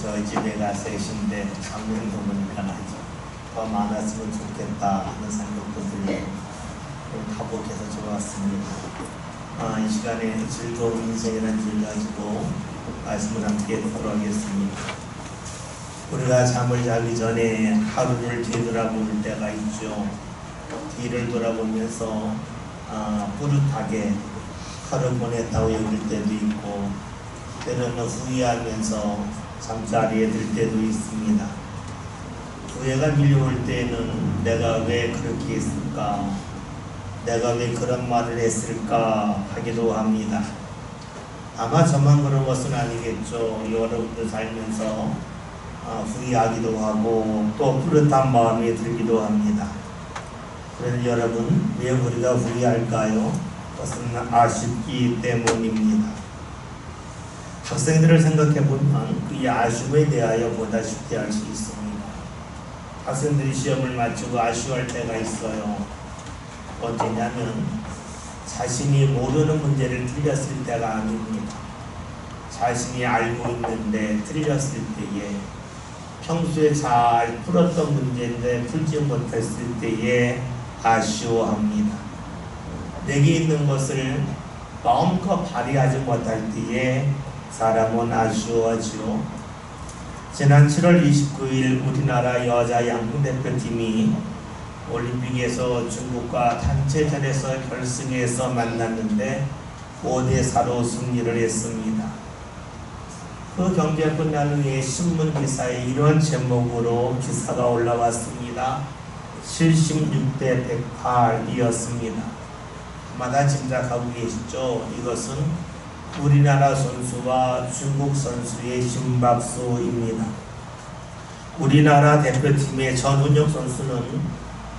저희 집에 가서 계신데 장면도 보니까 더 많았으면 좋겠다 하는 생각도 들고 가복해서 좋았습니다. 이 시간에 즐거운 인생이라는 주제를 가지고 말씀을 함께 듣도록 하겠습니다. 우리가 잠을 자기 전에 하루를 뒤돌아볼 때가 있죠. 뒤를 돌아보면서 뿌듯하게 하루 보냈다고 여길 때도 있고, 때로는 후회하면서 잠자리에 들 때도 있습니다. 후회가 밀려올 때는 내가 왜 그렇게 했을까, 내가 왜 그런 말을 했을까 하기도 합니다. 아마 저만 그런 것은 아니겠죠. 여러분들 살면서 후회하기도 하고 또 뿌듯한 마음이 들기도 합니다. 그래서 여러분, 왜 우리가 후회할까요? 그것은 아쉽기 때문입니다. 학생들을 생각해보면 그 아쉬움에 대하여 보다 쉽게 할 수 있습니다. 학생들이 시험을 마치고 아쉬워할 때가 있어요. 언제냐면 자신이 모르는 문제를 틀렸을 때가 아닙니다. 자신이 알고 있는데 틀렸을 때에, 평소에 잘 풀었던 문제인데 풀지 못했을 때에 아쉬워합니다. 내게 있는 것을 마음껏 발휘하지 못할 때에 사람은 아쉬워하지요. 지난 7월 29일 우리나라 여자 양궁 대표팀이 올림픽에서 중국과 단체전에서 결승에서 만났는데 5대4로 승리를 했습니다. 그 경기가 끝난 후에 신문 기사에 이런 제목으로 기사가 올라왔습니다. 76대 108이었습니다. 아마 짐작하고 계시죠? 이것은 우리나라 선수와 중국 선수의 심박수입니다. 우리나라 대표팀의 전훈혁 선수는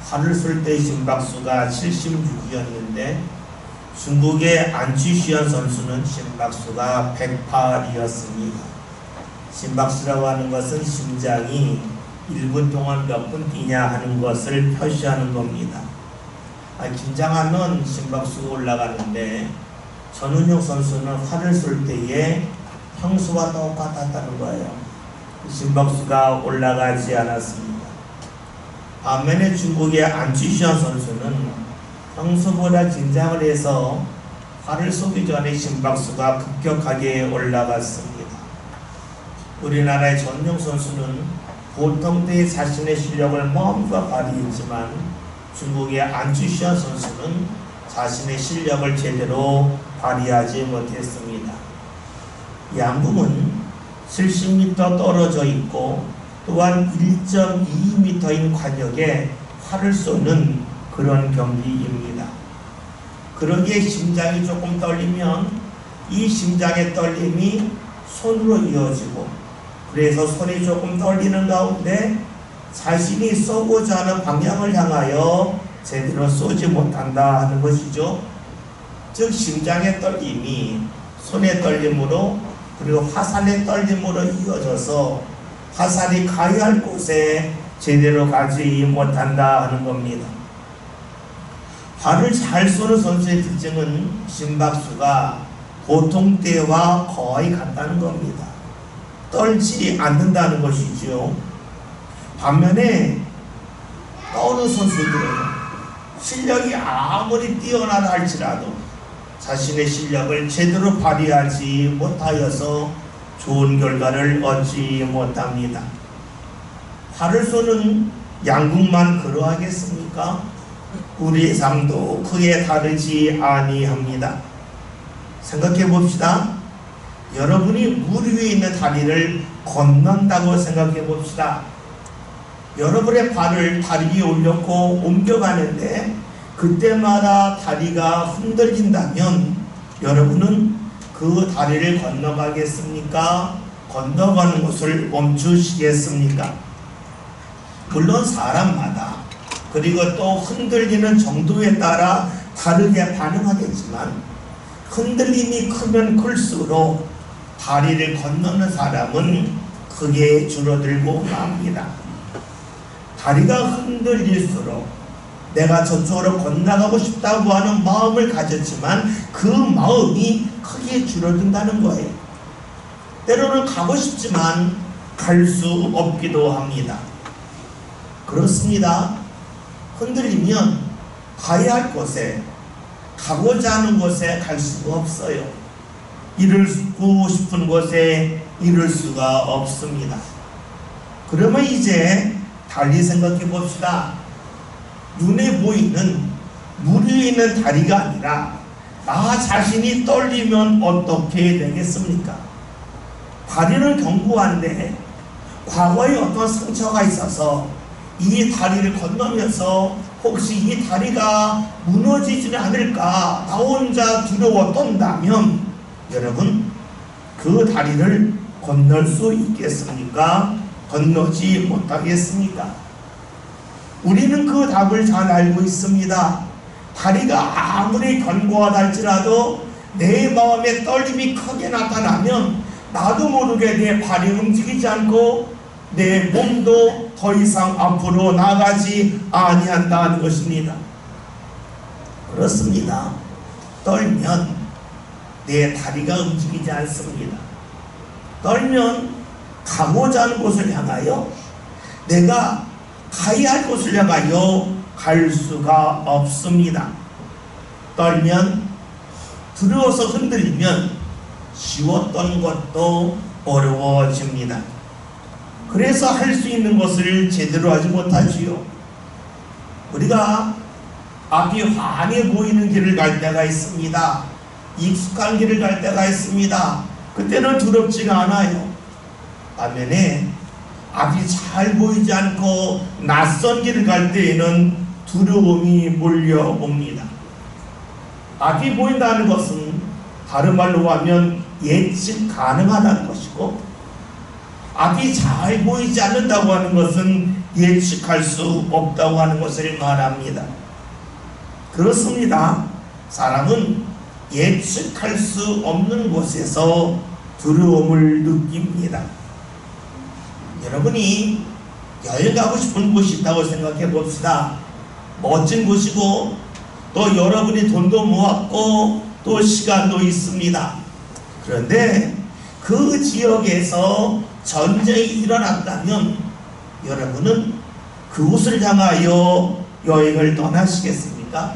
활을 쏠 때 심박수가 76이었는데 중국의 안치시현 선수는 심박수가 108이었습니다. 심박수라고 하는 것은 심장이 1분 동안 몇 분 뛰냐 하는 것을 표시하는 겁니다. 긴장하면 심박수가 올라가는데 전훈혁 선수는 활을 쏠 때에 평소와 똑같았다는 거예요. 심박수가 올라가지 않았습니다. 반면에 중국의 안치시현 선수는 평소보다 긴장을 해서 활을 쏘기 전에 심박수가 급격하게 올라갔습니다. 우리나라의 전용 선수는 보통 때 자신의 실력을 마음껏 발휘했지만 중국의 안치시현 선수는 자신의 실력을 제대로 발휘하지 못했습니다. 양궁은 70m 떨어져 있고 또한 1.2m인 관역에 활을 쏘는 그런 경기입니다. 그러기에 심장이 조금 떨리면 이 심장의 떨림이 손으로 이어지고, 그래서 손이 조금 떨리는 가운데 자신이 쏘고자 하는 방향을 향하여 제대로 쏘지 못한다 하는 것이죠. 즉 심장의 떨림이 손의 떨림으로 그리고 화살의 떨림으로 이어져서 화살이 가야 할 곳에 제대로 가지 못한다 하는 겁니다. 활을 잘 쏘는 선수의 특징은 심박수가 보통 때와 거의 같다는 겁니다. 떨지 않는다는 것이죠. 반면에 떠오르는 선수들은 실력이 아무리 뛰어나다 할지라도 자신의 실력을 제대로 발휘하지 못하여서 좋은 결과를 얻지 못합니다. 활을 쏘는 양궁만 그러하겠습니까? 우리의 삶도 크게 다르지 아니합니다. 생각해 봅시다. 여러분이 물 위에 있는 다리를 건넌다고 생각해 봅시다. 여러분의 발을 다리 위에 올려놓고 옮겨가는데 그때마다 다리가 흔들린다면 여러분은 그 다리를 건너가겠습니까? 건너가는 것을 멈추시겠습니까? 물론 사람마다 그리고 또 흔들리는 정도에 따라 다르게 반응하겠지만 흔들림이 크면 클수록 다리를 건너는 사람은 크게 줄어들고 맙니다. 다리가 흔들릴수록 내가 저쪽으로 건너가고 싶다고 하는 마음을 가졌지만 그 마음이 크게 줄어든다는 거예요. 때로는 가고 싶지만 갈 수 없기도 합니다. 그렇습니다. 흔들리면 가야 할 곳에, 가고자 하는 곳에 갈 수가 없어요. 이루고 싶은 곳에 이룰 수가 없습니다. 그러면 이제 달리 생각해 봅시다. 눈에 보이는 물 위에 있는 다리가 아니라 나 자신이 떨리면 어떻게 되겠습니까? 다리는 견고한데 과거에 어떤 상처가 있어서 이 다리를 건너면서 혹시 이 다리가 무너지지는 않을까 나 혼자 두려워 떤다면 여러분 그 다리를 건널 수 있겠습니까? 건너지 못하겠습니까? 우리는 그 답을 잘 알고 있습니다. 다리가 아무리 견고하다 할지라도 내 마음에 떨림이 크게 나타나면 나도 모르게 내 발이 움직이지 않고 내 몸도 더 이상 앞으로 나가지 아니한다는 것입니다. 그렇습니다. 떨면 내 다리가 움직이지 않습니다. 떨면 가고자 하는 곳을 향하여 내가 가야 할 곳을 향하여 갈 수가 없습니다. 떨면 두려워서 흔들리면 쉬웠던 것도 어려워집니다. 그래서 할 수 있는 것을 제대로 하지 못하지요. 우리가 앞이 환해 보이는 길을 갈 때가 있습니다. 익숙한 길을 갈 때가 있습니다. 그때는 두렵지가 않아요. 반면에 앞이 잘 보이지 않고 낯선 길을 갈 때에는 두려움이 몰려옵니다. 앞이 보인다는 것은 다른 말로 하면 예측 가능하다는 것이고, 앞이 잘 보이지 않는다고 하는 것은 예측할 수 없다고 하는 것을 말합니다. 그렇습니다. 사람은 예측할 수 없는 곳에서 두려움을 느낍니다. 여러분이 여행 가고 싶은 곳이 있다고 생각해 봅시다. 멋진 곳이고 또 여러분이 돈도 모았고 또 시간도 있습니다. 그런데 그 지역에서 전쟁이 일어났다면 여러분은 그곳을 향하여 여행을 떠나시겠습니까?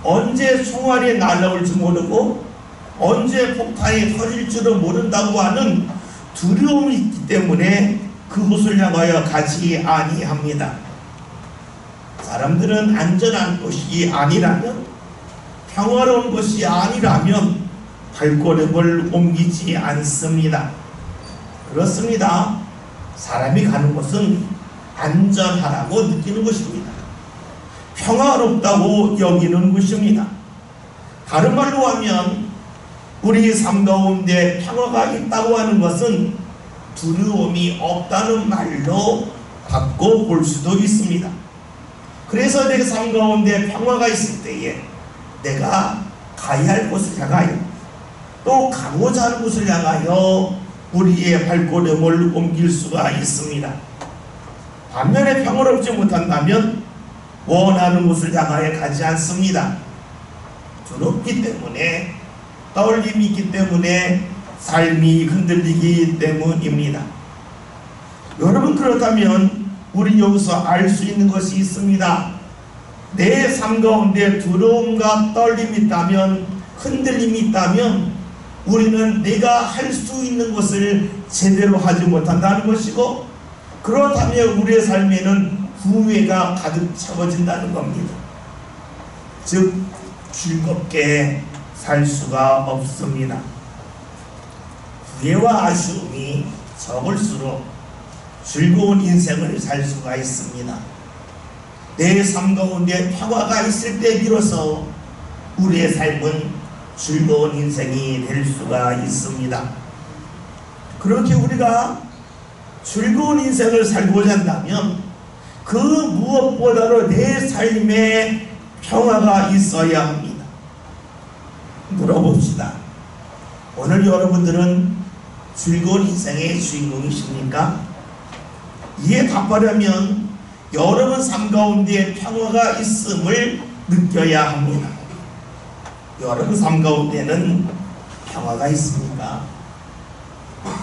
언제 총알이 날아올지 모르고 언제 폭탄이 터질 줄은 모른다고 하는 두려움이 있기 때문에 그곳을 향하여 가지 아니합니다. 사람들은 안전한 곳이 아니라면, 평화로운 곳이 아니라면 발걸음을 옮기지 않습니다. 그렇습니다. 사람이 가는 곳은 안전하다고 느끼는 것입니다. 평화롭다고 여기는 것입니다. 다른 말로 하면 우리 삶 가운데 평화가 있다고 하는 것은 두려움이 없다는 말로 바꿔 볼 수도 있습니다. 그래서 내 삶 가운데 평화가 있을 때에 내가 가야 할 곳을 향하여 또 가고자 하는 곳을 향하여 우리의 발걸음을 옮길 수가 있습니다. 반면에 평화롭지 못한다면 원하는 곳을 향하여 가지 않습니다. 두렵기 때문에, 떨림이 있기 때문에, 삶이 흔들리기 때문입니다. 여러분, 그렇다면 우리 여기서 알 수 있는 것이 있습니다. 내 삶 가운데 두려움과 떨림이 있다면, 흔들림이 있다면 우리는 내가 할 수 있는 것을 제대로 하지 못한다는 것이고, 그렇다면 우리의 삶에는 후회가 가득 채워진다는 겁니다. 즉 즐겁게 살 수가 없습니다. 후회와 아쉬움이 적을수록 즐거운 인생을 살 수가 있습니다. 내 삶 가운데 평화가 있을 때 비로소 우리의 삶은 즐거운 인생이 될 수가 있습니다. 그렇게 우리가 즐거운 인생을 살고자 한다면 그 무엇보다도 내 삶에 평화가 있어야 합니다. 물어봅시다. 오늘 여러분들은 즐거운 인생의 주인공이십니까? 이에 답하려면 여러분 삶 가운데 평화가 있음을 느껴야 합니다. 여러분 삶 가운데는 평화가 있습니까?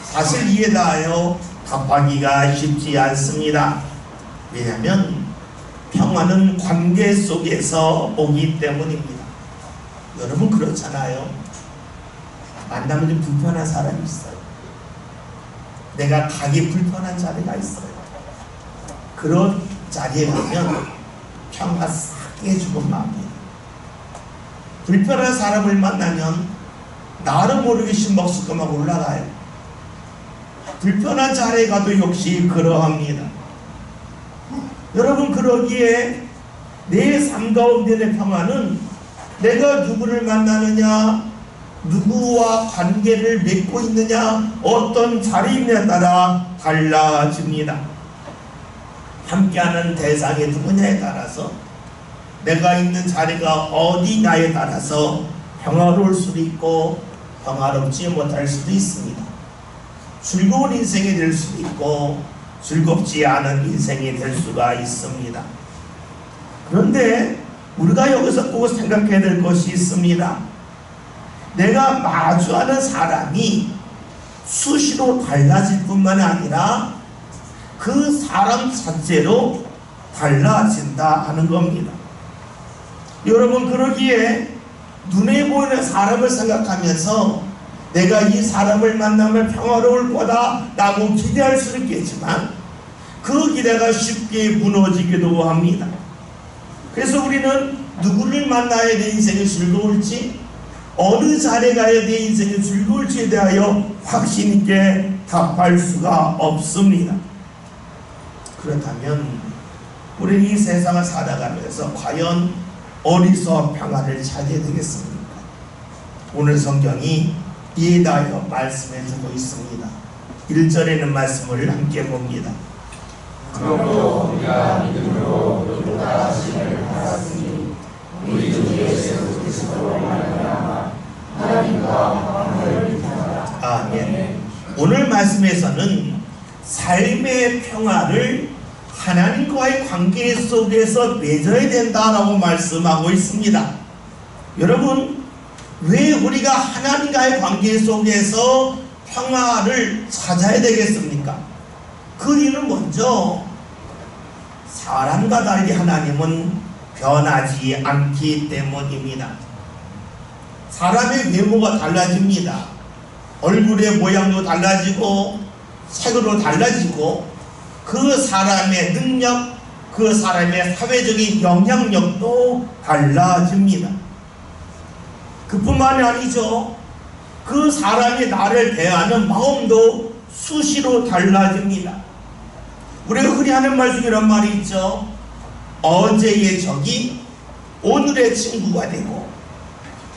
사실 이에 대하여 답하기가 쉽지 않습니다. 왜냐하면 평화는 관계 속에서 오기 때문입니다. 여러분 그렇잖아요. 만나면 좀 불편한 사람이 있어요. 내가 가기 불편한 자리가 있어요. 그런 자리에 가면 평화 싹 깨주고 마음이에요. 불편한 사람을 만나면 나를 모르게 심박수가 막 올라가요. 불편한 자리에 가도 역시 그러합니다. 여러분 그러기에 내 삶 가운데의 평화는 내가 누구를 만나느냐, 누구와 관계를 맺고 있느냐, 어떤 자리에 따라 달라집니다. 함께하는 대상이 누구냐에 따라서, 내가 있는 자리가 어디냐에 따라서 평화로울 수도 있고 평화롭지 못할 수도 있습니다. 즐거운 인생이 될 수도 있고 즐겁지 않은 인생이 될 수가 있습니다. 그런데 우리가 여기서 꼭 생각해야 될 것이 있습니다. 내가 마주하는 사람이 수시로 달라질 뿐만 아니라 그 사람 자체로 달라진다 하는 겁니다. 여러분 그러기에 눈에 보이는 사람을 생각하면서 내가 이 사람을 만나면 평화로울 거다 라고 기대할 수는 있겠지만 그 기대가 쉽게 무너지기도 합니다. 그래서 우리는 누구를 만나야 내 인생이 즐거울지, 어느 자리에 가야 내 인생이 즐거울지에 대하여 확신 있게 답할 수가 없습니다. 그렇다면 우리는 이 세상을 살아가면서 과연 어디서 평화를 찾아야 되겠습니까? 오늘 성경이 이에 대하여 말씀해 주고 있습니다. 1절에는 말씀을 함께 봅니다. 그러므로 우리가 믿음으로 누구나 하심을 받았으니 우리 주 예수 그리스도로 말미암아 하나님과 평화를 이루노라. 아멘. 오늘 말씀에서는 삶의 평화를 하나님과의 관계 속에서 맺어야 된다라고 말씀하고 있습니다. 여러분, 왜 우리가 하나님과의 관계 속에서 평화를 찾아야 되겠습니까? 그 이유는 먼저 사람과 달리 하나님은 변하지 않기 때문입니다. 사람의 외모가 달라집니다. 얼굴의 모양도 달라지고 색으로 달라지고 그 사람의 능력, 그 사람의 사회적인 영향력도 달라집니다. 그뿐만이 아니죠. 그 사람이 나를 대하는 마음도 수시로 달라집니다. 우리가 흔히 하는 말 중에 이런 말이 있죠. 어제의 적이 오늘의 친구가 되고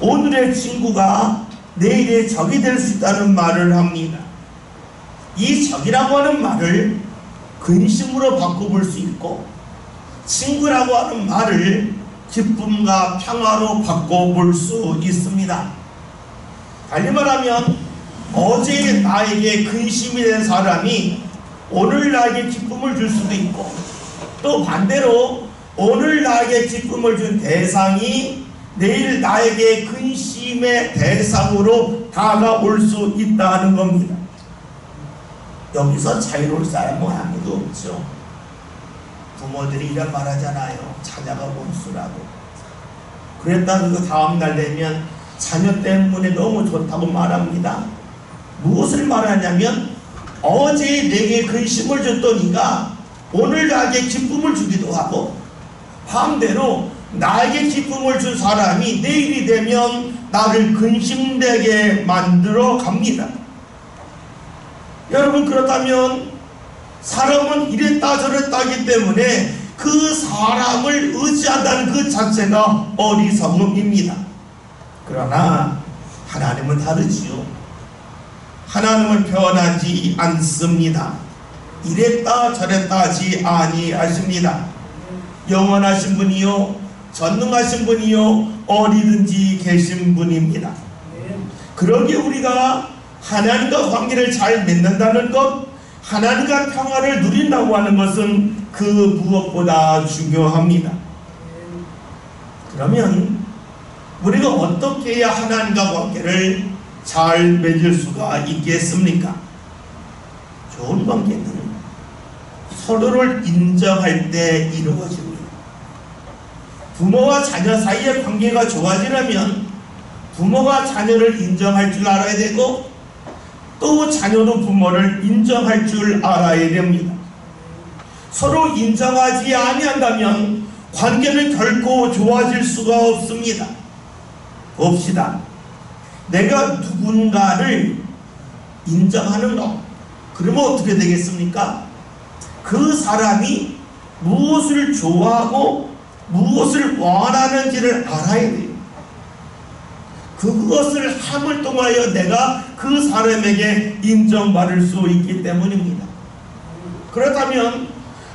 오늘의 친구가 내일의 적이 될 수 있다는 말을 합니다. 이 적이라고 하는 말을 근심으로 바꿔볼 수 있고 친구라고 하는 말을 기쁨과 평화로 바꿔볼 수 있습니다. 달리 말하면 어제 나에게 근심이 된 사람이 오늘 나에게 기쁨을 줄 수도 있고 또 반대로 오늘 나에게 기쁨을 준 대상이 내일 나에게 근심의 대상으로 다가올 수 있다는 겁니다. 여기서 자유로울 사람은 아무도 없죠. 부모들이 이런 말 하잖아요. 자녀가 원수라고. 그랬다가 그 다음날 되면 자녀 때문에 너무 좋다고 말합니다. 무엇을 말하냐면 어제 내게 근심을 줬던 이가 오늘 나에게 기쁨을 주기도 하고 반대로 나에게 기쁨을 준 사람이 내일이 되면 나를 근심되게 만들어 갑니다. 여러분 그렇다면 사람은 이랬다 저랬다 하기 때문에 그 사람을 의지한다는 그 자체가 어리석음입니다. 그러나 하나님은 다르지요. 하나님은 변하지 않습니다. 이랬다 저랬다 하지 아니하십니다. 영원하신 분이요 전능하신 분이요 어디든지 계신 분입니다. 그러기에 우리가 하나님과 관계를 잘 맺는다는 것, 하나님과 평화를 누린다고 하는 것은 그 무엇보다 중요합니다. 그러면 우리가 어떻게 해야 하나님과 관계를 잘 맺을 수가 있겠습니까? 좋은 관계는 서로를 인정할 때 이루어집니다. 부모와 자녀 사이의 관계가 좋아지려면 부모가 자녀를 인정할 줄 알아야 되고 또 자녀도 부모를 인정할 줄 알아야 됩니다. 서로 인정하지 아니한다면 관계는 결코 좋아질 수가 없습니다. 봅시다. 내가 누군가를 인정하는 것, 그러면 어떻게 되겠습니까? 그 사람이 무엇을 좋아하고 무엇을 원하는지를 알아야 돼요. 그것을 함을 통하여 내가 그 사람에게 인정받을 수 있기 때문입니다. 그렇다면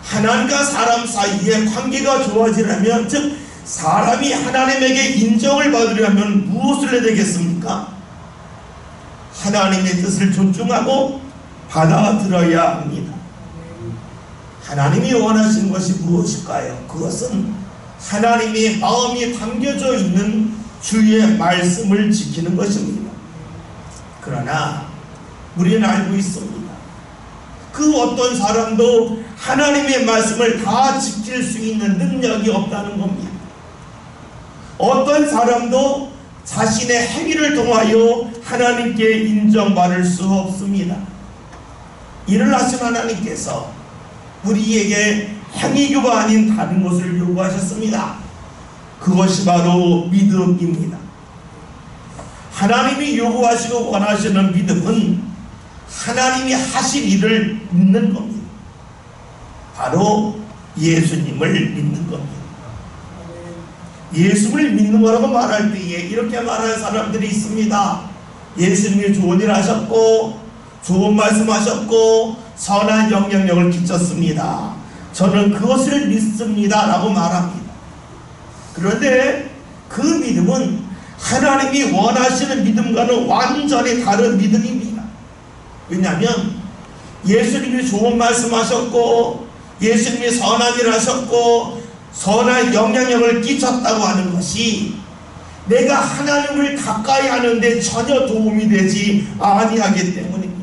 하나님과 사람 사이의 관계가 좋아지려면, 즉 사람이 하나님에게 인정을 받으려면 무엇을 해야 되겠습니까? 하나님의 뜻을 존중하고 받아들여야 합니다. 하나님이 원하시는 것이 무엇일까요? 그것은 하나님의 마음이 담겨져 있는 주의 말씀을 지키는 것입니다. 그러나 우리는 알고 있습니다. 그 어떤 사람도 하나님의 말씀을 다 지킬 수 있는 능력이 없다는 겁니다. 어떤 사람도 자신의 행위를 통하여 하나님께 인정받을 수 없습니다. 이를 하신 하나님께서 우리에게 행위가 아닌 다른 것을 요구하셨습니다. 그것이 바로 믿음입니다. 하나님이 요구하시고 원하시는 믿음은 하나님이 하신 일을 믿는 겁니다. 바로 예수님을 믿는 겁니다. 예수를 믿는 거라고 말할 때에 이렇게 말하는 사람들이 있습니다. 예수님이 좋은 일 하셨고 좋은 말씀 하셨고 선한 영향력을 끼쳤습니다. 저는 그것을 믿습니다 라고 말합니다. 그런데 그 믿음은 하나님이 원하시는 믿음과는 완전히 다른 믿음입니다. 왜냐하면 예수님이 좋은 말씀 하셨고 예수님이 선한 일 하셨고 선한 영향력을 끼쳤다고 하는 것이 내가 하나님을 가까이 하는데 전혀 도움이 되지 아니하기 때문입니다.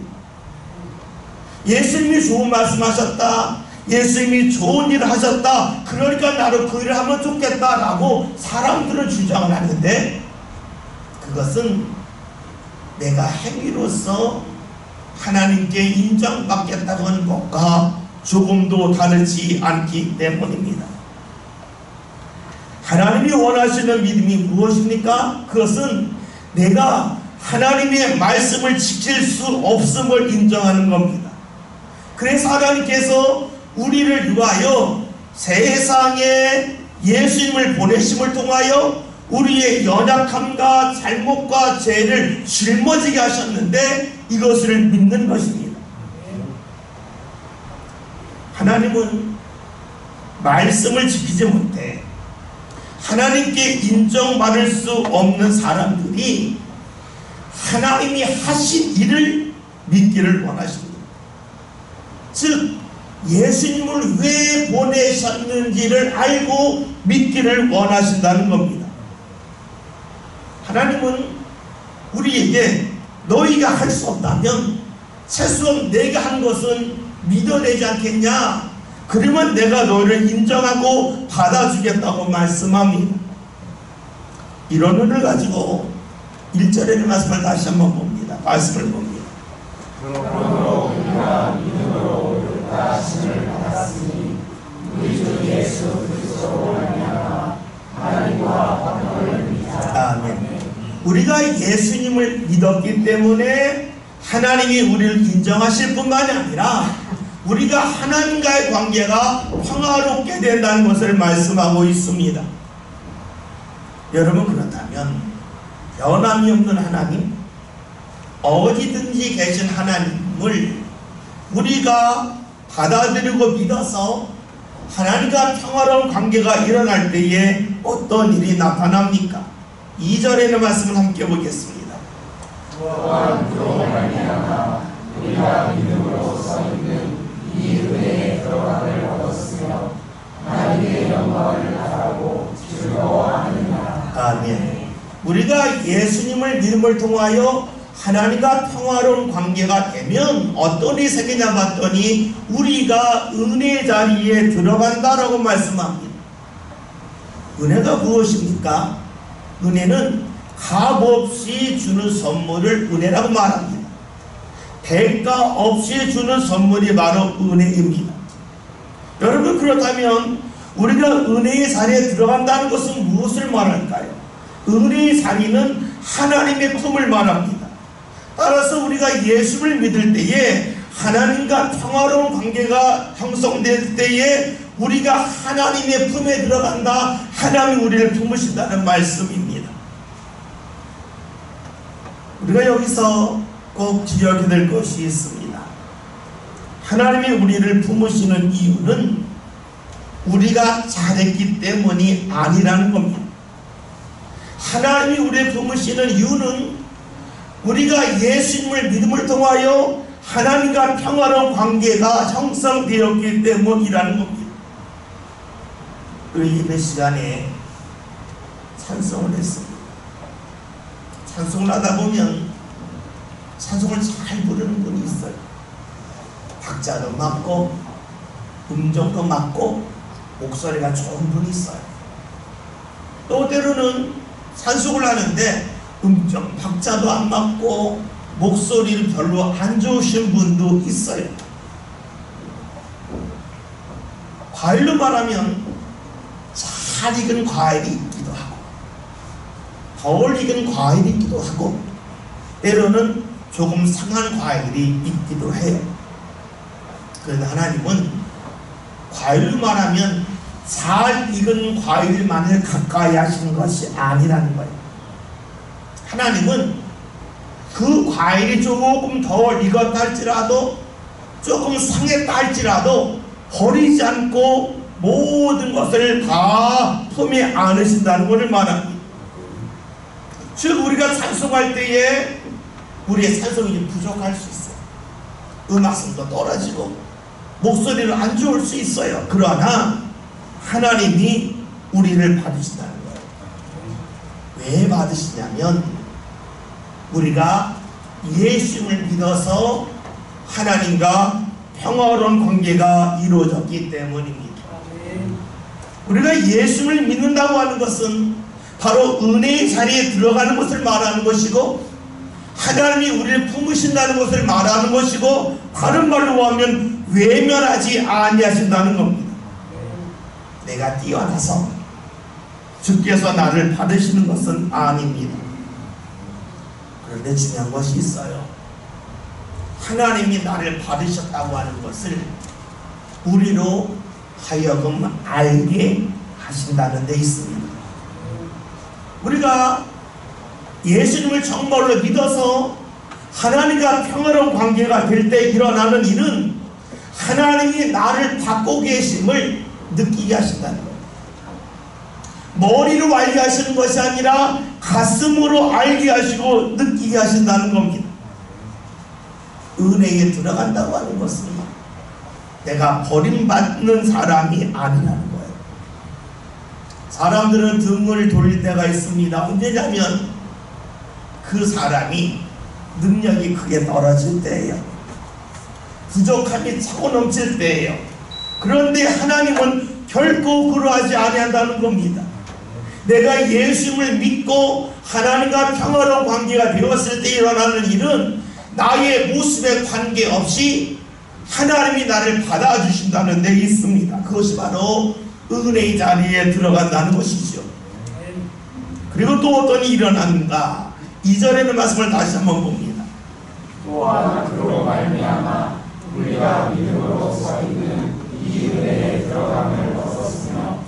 예수님이 좋은 말씀 하셨다, 예수님이 좋은 일을 하셨다, 그러니까 나도 그 일을 하면 좋겠다라고 사람들은 주장을 하는데 그것은 내가 행위로서 하나님께 인정받겠다고 하는 것과 조금도 다르지 않기 때문입니다. 하나님이 원하시는 믿음이 무엇입니까? 그것은 내가 하나님의 말씀을 지킬 수 없음을 인정하는 겁니다. 그래서 하나님께서 우리를 위하여 세상에 예수님을 보내심을 통하여 우리의 연약함과 잘못과 죄를 짊어지게 하셨는데 이것을 믿는 것입니다. 하나님은 말씀을 지키지 못해 하나님께 인정받을 수 없는 사람들이 하나님이 하신 일을 믿기를 원하십니다. 즉 예수님을 왜 보내셨는지를 알고 믿기를 원하신다는 겁니다. 하나님은 우리에게 너희가 할 수 없다면 최소한 내가 한 것은 믿어내지 않겠냐? 그러면 내가 너희를 인정하고 받아주겠다고 말씀합니다. 이런 의를 가지고 1절의 말씀을 다시 한번 봅니다. 말씀을 봅니다. 그러므로 우리가 믿음으로 하심을 받았으니 우리 주 예수 그리스도로 말미암아 하나님과 화평을 누리자. 아멘. 우리가 예수님을 믿었기 때문에 하나님이 우리를 인정하실 뿐만이 아니라 우리가 하나님과의 관계가 평화롭게 된다는 것을 말씀하고 있습니다. 여러분, 그렇다면 변함이 없는 하나님, 어디든지 계신 하나님을 우리가 받아들이고 믿어서 하나님과 평화로운 관계가 일어날 때에 어떤 일이 나타납니까? 2절에는 말씀을 함께 보겠습니다. 또한 그로 말미암아 우리가 믿음으로 서 있는 이 은혜의 들어감을 얻었으며 하나님의 영광을 바라고 즐거워하느니라. 아멘. 우리가 예수님을 믿음을 통하여 하나님과 평화로운 관계가 되면 어떤 일이 생기냐 봤더니 우리가 은혜의 자리에 들어간다라고 말씀합니다. 은혜가 무엇입니까? 은혜는 값없이 주는 선물을 은혜라고 말합니다. 대가 없이 주는 선물이 바로 은혜입니다. 여러분, 그렇다면 우리가 은혜의 자리에 들어간다는 것은 무엇을 말할까요? 은혜의 자리는 하나님의 품을 말합니다. 따라서 우리가 예수를 믿을 때에 하나님과 평화로운 관계가 형성될 때에 우리가 하나님의 품에 들어간다. 하나님이 우리를 품으신다는 말씀입니다. 우리가 여기서 꼭 기억해야 될 것이 있습니다. 하나님이 우리를 품으시는 이유는 우리가 잘했기 때문이 아니라는 겁니다. 하나님이 우리를 품으시는 이유는 우리가 예수님을 믿음을 통하여 하나님과 평화로운 관계가 형성되었기 때문이라는 겁니다. 우리 예배 시간에 찬송을 했습니다. 찬송을 하다 보면 찬송을 잘 부르는 분이 있어요. 박자도 맞고 음정도 맞고 목소리가 좋은 분이 있어요. 또 때로는 찬송을 하는데 음정, 박자도 안 맞고 목소리를 별로 안 좋으신 분도 있어요. 과일로 말하면 잘 익은 과일이 있기도 하고 덜 익은 과일이 있기도 하고 때로는 조금 상한 과일이 있기도 해요. 그런데 하나님은 과일로 말하면 잘 익은 과일만을 가까이 하시는 것이 아니라는 거예요. 하나님은 그 과일이 조금 덜 익었다 할지라도 조금 상했다 할지라도 버리지 않고 모든 것을 다 품에 안으신다는 것을 말합니다. 즉 우리가 찬송할 때에 우리의 찬송이 부족할 수 있어요. 음악성도 떨어지고 목소리를 안 좋을 수 있어요. 그러나 하나님이 우리를 받으신다는 거예요. 왜 받으시냐면 우리가 예수님을 믿어서 하나님과 평화로운 관계가 이루어졌기 때문입니다. 우리가 예수님을 믿는다고 하는 것은 바로 은혜의 자리에 들어가는 것을 말하는 것이고 하나님이 우리를 품으신다는 것을 말하는 것이고 다른 말로 하면 외면하지 아니하신다는 겁니다. 내가 뛰어나서 주께서 나를 받으시는 것은 아닙니다. 그런데 중요한 것이 있어요. 하나님이 나를 받으셨다고 하는 것을 우리로 하여금 알게 하신다는 데 있습니다. 우리가 예수님을 정말로 믿어서 하나님과 평화로운 관계가 될 때 일어나는 일은 하나님이 나를 받고 계심을 느끼게 하신다는 거예요. 머리로 알게 하시는 것이 아니라 가슴으로 알게 하시고 느끼게 하신다는 겁니다. 은혜에 들어간다고 하는 것은 내가 버림받는 사람이 아니라는 거예요. 사람들은 등을 돌릴 때가 있습니다. 언제냐면 그 사람이 능력이 크게 떨어질 때예요. 부족함이 차고 넘칠 때예요. 그런데 하나님은 결코 그러하지 아니한다는 겁니다. 내가 예수님을 믿고 하나님과 평화로운 관계가 되었을 때 일어나는 일은 나의 모습에 관계없이 하나님이 나를 받아주신다는 데 있습니다. 그것이 바로 은혜의 자리에 들어간다는 것이죠. 그리고 또 어떤 일이 일어났는가? 2절에는 말씀을 다시 한번 봅니다. 또한 그로 말미암아 우리가 믿음으로 서 있는 이 은혜에 들어감을 얻었으며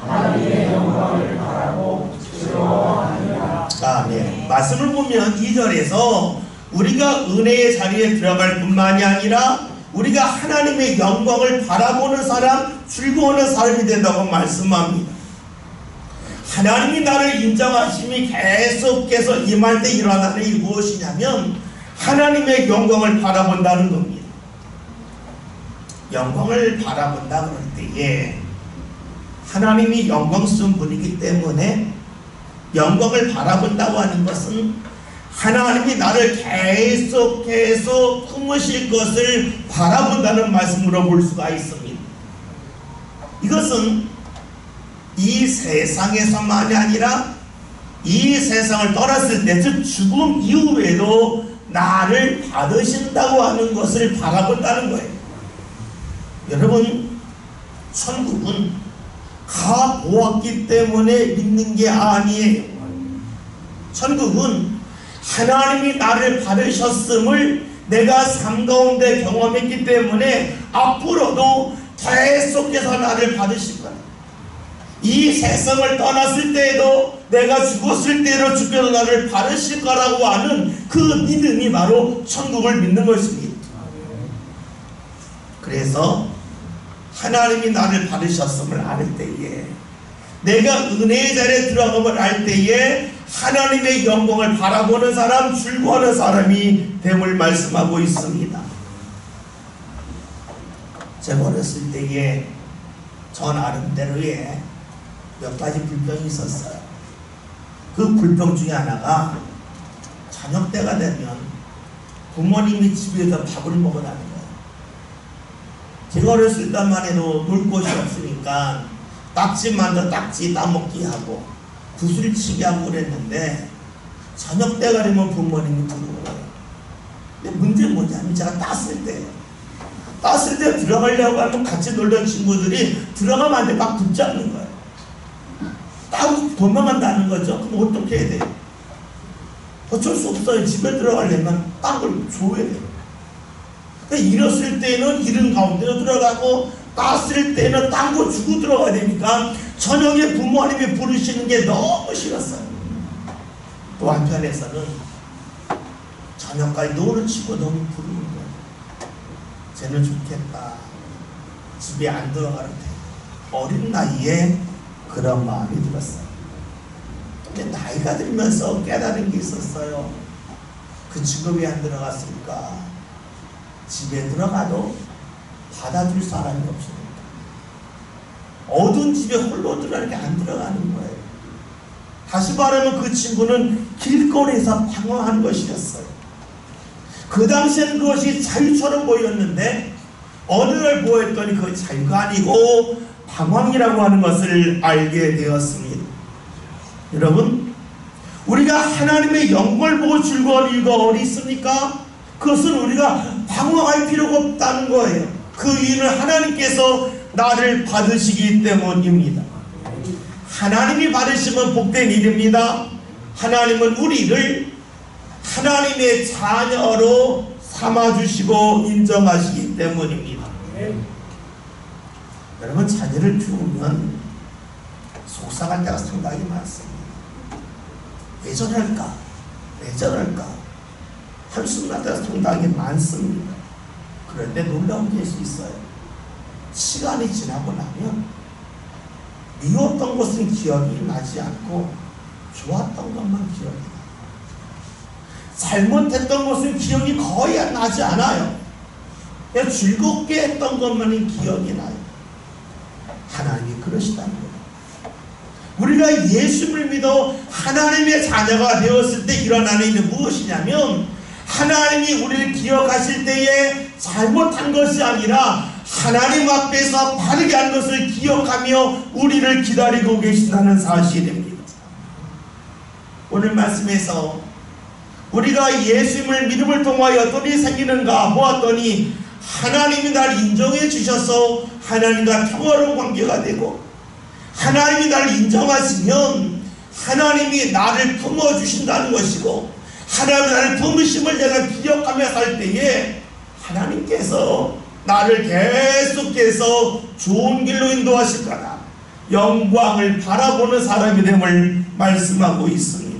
하나님의 영광을 바라고 즐거워하느니라. 네. 말씀을 보면 2절에서 우리가 은혜의 자리에 들어갈 뿐만이 아니라 우리가 하나님의 영광을 바라보는 사람, 즐거워하는 사람이 된다고 말씀합니다. 하나님이 나를 인정하심이 계속해서 임할 때 일어나는 일이 무엇이냐면 하나님의 영광을 바라본다는 겁니다. 영광을 바라본다 그럴 때에 하나님이 영광스러운 분이기 때문에 영광을 바라본다고 하는 것은 하나님이 나를 계속 품으실 것을 바라본다는 말씀으로 볼 수가 있습니다. 이것은 이 세상에서만이 아니라 이 세상을 떠났을 때, 즉 죽음 이후에도 나를 받으신다고 하는 것을 바라본다는 거예요. 여러분, 천국은 가보았기 때문에 믿는 게 아니에요. 천국은 하나님이 나를 받으셨음을 내가 삶 가운데 경험했기 때문에 앞으로도 계속해서 나를 받으실 거예요. 이 세상을 떠났을 때에도 내가 죽었을 때로 주께서 나를 받으실 거라고 하는 그 믿음이 바로 천국을 믿는 것입니다. 그래서 하나님이 나를 받으셨음을 알 때에, 내가 은혜의 자리에 들어감을 알 때에 하나님의 영광을 바라보는 사람, 즐거워하는 사람이 됨을 말씀하고 있습니다. 제가 어렸을 때에 저 나름대로의 몇 가지 불평이 있었어요. 그 불평 중에 하나가 저녁 때가 되면 부모님이 집에서 밥을 먹으라는 거예요. 제가 어렸을 때만 해도 놀 곳이 없으니까 딱지 만져 딱지 따먹기 하고 구슬치기 하고 그랬는데, 저녁 때가 되면 부모님이 들어오고요. 근데 문제는 뭐냐면, 제가 땄을 때 들어가려고 하면 같이 놀던 친구들이 들어가면 안 돼, 막 붙잡는 거예요. 따고 도망간다는 거죠. 그럼 어떻게 해야 돼요? 어쩔 수 없어요. 집에 들어가려면 딴 걸 줘야 돼요. 그러니까 잃었을 때는 잃은 가운데로 들어가고, 땄을 때는 딴 거 주고 들어가야 되니까 저녁에 부모님이 부르시는 게 너무 싫었어요. 또 한편에서는 저녁까지 노를 치고 너무 부르는 거예요. 쟤는 좋겠다, 집에 안 들어가도 돼. 어린 나이에 그런 마음이 들었어요. 근데 나이가 들면서 깨달은 게 있었어요. 그 직업이 안 들어갔으니까 집에 들어가도 받아줄 사람이 없으니까 어두운 집에 홀로 들어가게 안 들어가는 거예요. 다시 말하면 그 친구는 길거리에서 방황한 것이었어요. 그 당시에는 그것이 자유처럼 보였는데 어느 날 보았더니 그 자유가 아니고 방황이라고 하는 것을 알게 되었습니다. 여러분, 우리가 하나님의 영광을 보고 즐거운 이유가 어디 있습니까? 그것은 우리가 방황할 필요가 없다는 거예요. 그 이유는 하나님께서 나를 받으시기 때문입니다. 하나님이 받으시면 복된 일입니다. 하나님은 우리를 하나님의 자녀로 삼아주시고 인정하시기 때문입니다. 여러분, 자녀를 키우면 속상할 때가 상당히 많습니다. 왜 저럴까? 왜 저럴까? 한숨날 때가 상당히 많습니다. 그런데 놀라운 게 있어요. 시간이 지나고 나면 미웠던 것은 기억이 나지 않고 좋았던 것만 기억이 나요. 잘못했던 것은 기억이 거의 나지 않아요. 그냥 즐겁게 했던 것만이 기억이 나요. 하나님이 그러시다는 거예요. 우리가 예수를 믿어 하나님의 자녀가 되었을 때 일어나는 일은 무엇이냐면, 하나님이 우리를 기억하실 때에 잘못한 것이 아니라 하나님 앞에서 바르게 한 것을 기억하며 우리를 기다리고 계신다는 사실입니다. 오늘 말씀에서 우리가 예수님을 믿음을 통하여 어떤 일이 생기는가 보았더니, 하나님이 나를 인정해 주셔서 하나님과 평화로운 관계가 되고, 하나님이 나를 인정하시면 하나님이 나를 품어주신다는 것이고, 하나님이 나를 품으심을 내가 기억하며 살 때에 하나님께서 나를 계속해서 좋은 길로 인도하실 거다, 영광을 바라보는 사람이 됨을 말씀하고 있습니다.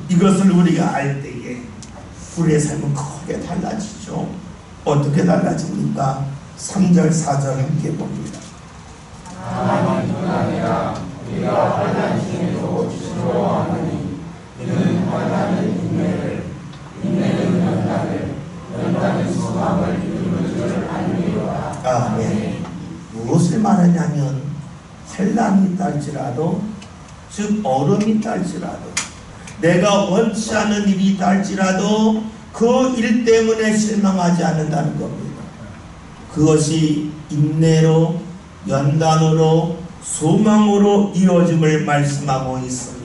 이것을 우리가 알 때에 우리의 삶은 크게 달라지죠. 어떻게 달라집니까? 3절 4절 함께 봅니다. 하나님뿐 아니라 우리가 환난 중에도 즐거워하느니 이는 환난은 인내를, 인내는 연단을, 연단은 소망을 이루는 줄 알미로다. 아멘. 무엇을 말하냐면, 환난이 있다 할지라도, 즉 얼음이 있다 할지라도, 내가 원치 않는 일이 있다 할지라도 그 일 때문에 실망하지 않는다는 겁니다. 그것이 인내로, 연단으로, 소망으로 이루어짐을 말씀하고 있습니다.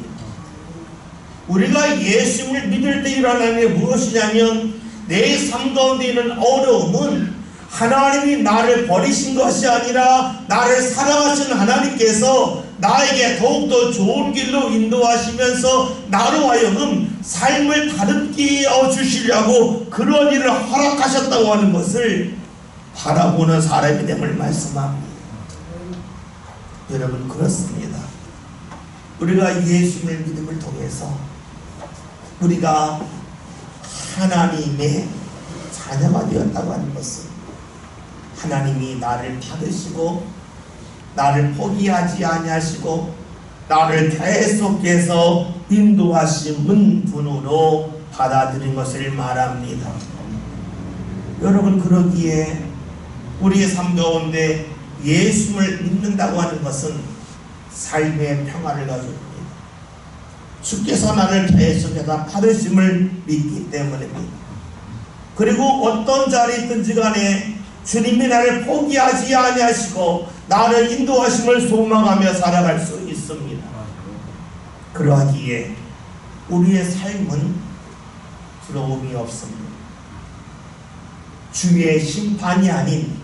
우리가 예수님을 믿을 때 일어나는 게 무엇이냐면, 내 삶 가운데 있는 어려움은 하나님이 나를 버리신 것이 아니라 나를 사랑하시는 하나님께서 나에게 더욱더 좋은 길로 인도하시면서 나로 하여금 삶을 다듬게 주시려고 그런 일을 허락하셨다고 하는 것을 바라보는 사람이 됨을 말씀합니다. 여러분, 그렇습니다. 우리가 예수님을 믿음을 통해서 우리가 하나님의 자녀가 되었다고 하는 것은, 하나님이 나를 받으시고 나를 포기하지 아니하시고 나를 계속해서 인도하시는 분으로 받아들인 것을 말합니다. 여러분, 그러기에 우리의 삶 가운데 예수를 믿는다고 하는 것은 삶의 평화를 가져옵니다. 주께서 나를 계속해서 받으심을 믿기 때문입니다. 그리고 어떤 자리에 있든지 간에 주님이 나를 포기하지 아니하시고 나를 인도하심을 소망하며 살아갈 수 있습니다. 그러하기에 우리의 삶은 두려움이 없습니다. 주의 심판이 아닌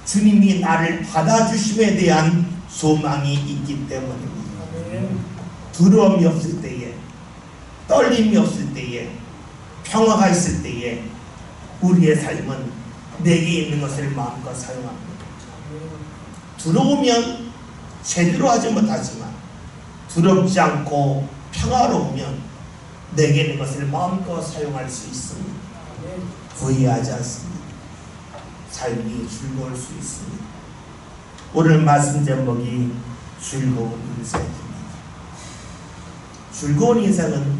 주님이 나를 받아주심에 대한 소망이 있기 때문입니다. 두려움이 없을 때에, 떨림이 없을 때에, 평화가 있을 때에 우리의 삶은 내게 있는 것을 마음껏 사용합니다. 두려우면 제대로 하지 못하지만 두렵지 않고 평화로우면 내게 있는 것을 마음껏 사용할 수 있습니다. 후회하지 않습니다. 삶이 즐거울 수 있습니다. 오늘 말씀 제목이 즐거운 인생입니다. 즐거운 인생은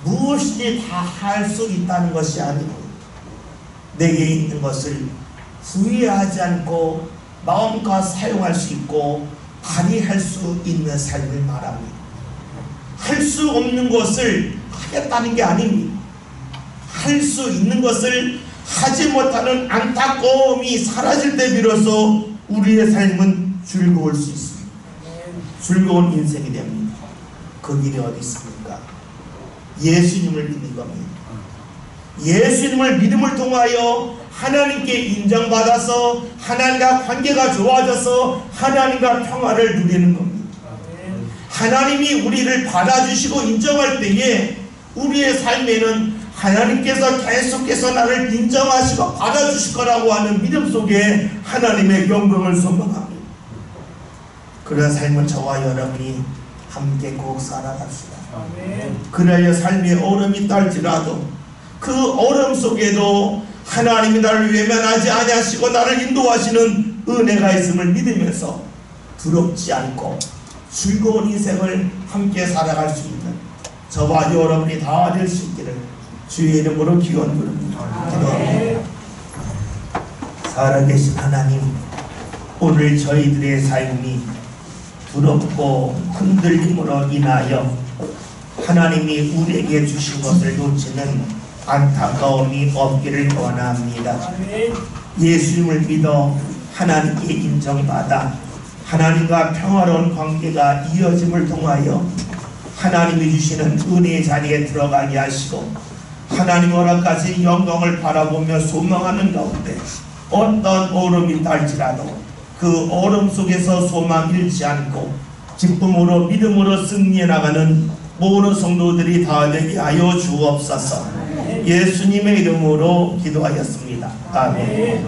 무엇이든지 다 할 수 있다는 것이 아니고 내게 있는 것을 후회하지 않고 마음껏 사용할 수 있고 발휘할 수 있는 삶을 말합니다. 할 수 없는 것을 하겠다는 게 아닙니다. 할 수 있는 것을 하지 못하는 안타까움이 사라질 때 비로소 우리의 삶은 즐거울 수 있습니다. 즐거운 인생이 됩니다. 그 길이 어디 있습니까? 예수님을 믿는 겁니다. 예수님을 믿음을 통하여 하나님께 인정받아서 하나님과 관계가 좋아져서 하나님과 평화를 누리는 겁니다. 하나님이 우리를 받아주시고 인정할 때에 우리의 삶에는 하나님께서 계속해서 나를 인정하시고 받아주실 거라고 하는 믿음 속에 하나님의 영광을 소망합니다. 그런 삶은 저와 여러분이 함께 꼭 살아갑시다. 그래야 삶의 어려움이 있다 할지라도 그 어려움 속에도 하나님이 나를 외면하지 아니하시고 나를 인도하시는 은혜가 있음을 믿으면서 두렵지 않고 즐거운 인생을 함께 살아갈 수 있는 저와 여러분이 다 될 수 있기를 주의 이름으로 기원 드립니다. 기도합니다. 살아계신 하나님, 오늘 저희들의 삶이 두렵고 흔들림으로 인하여 하나님이 우리에게 주신 것을 놓치는 안타까움이 없기를 원합니다. 예수님을 믿어 하나님께 인정받아 하나님과 평화로운 관계가 이어짐을 통하여 하나님이 주시는 은혜의 자리에 들어가게 하시고 하나님 허락하신 영광을 바라보며 소망하는 가운데 어떤 어려움이 있다 할지라도 그 어려움 속에서 소망 잃지 않고 기쁨으로 믿음으로 승리해 나가는 모든 성도들이 다 되게 하여 주옵소서. 예수님의 이름으로 기도하였습니다. 아멘.